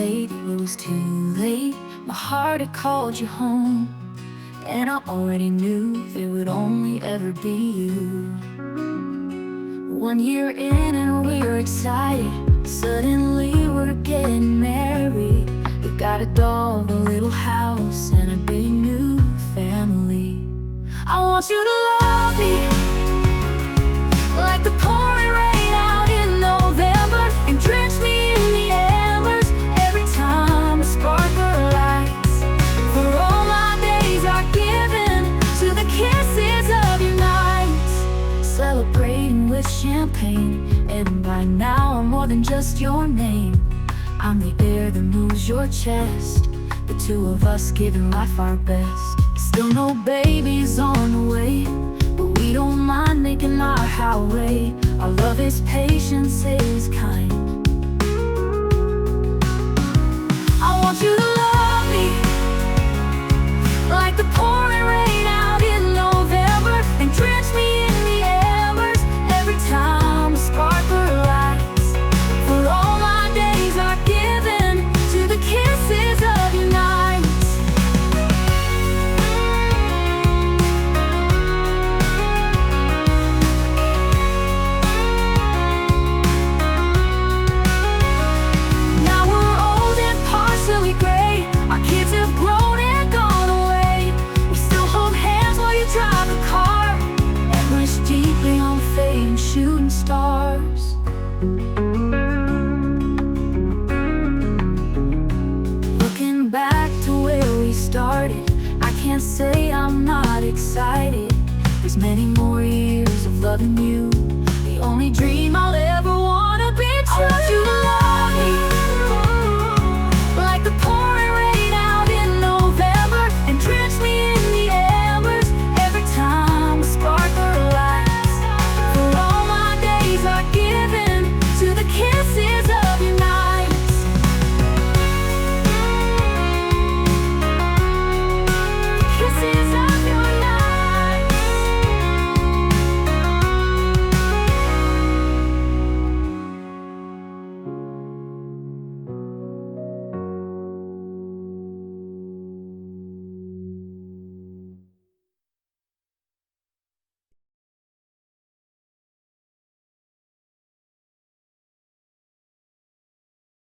late, it was too late. My heart had called you home, and I already knew it would only ever be you. 1 year in and we were excited. Suddenly we're getting married. We got a dog, a little house, and a big new family. I want you to love me like the pouring rain out in November, and drench me in the embers every time a sparkler lights. For all my days are given to the kisses of your nights, celebrating with champagne. And by now I'm more than just your name. I'm the air that moves your chest, the two of us giving life our best. Still no babies on the way, but we don't mind making our highway. Our love is patience, is kind. I want you to love me like the pouring rain out in November, and drench me in the embers every time a sparkler lights. For all my days are given to the kisses of your nights. Now we're old and partially gray. Our kids have grown and gone away. We still hold hands while you drive the car, and wish deeply on fading shooting stars. Looking back to where we started, I can't say I'm not excited. There's many more years of loving you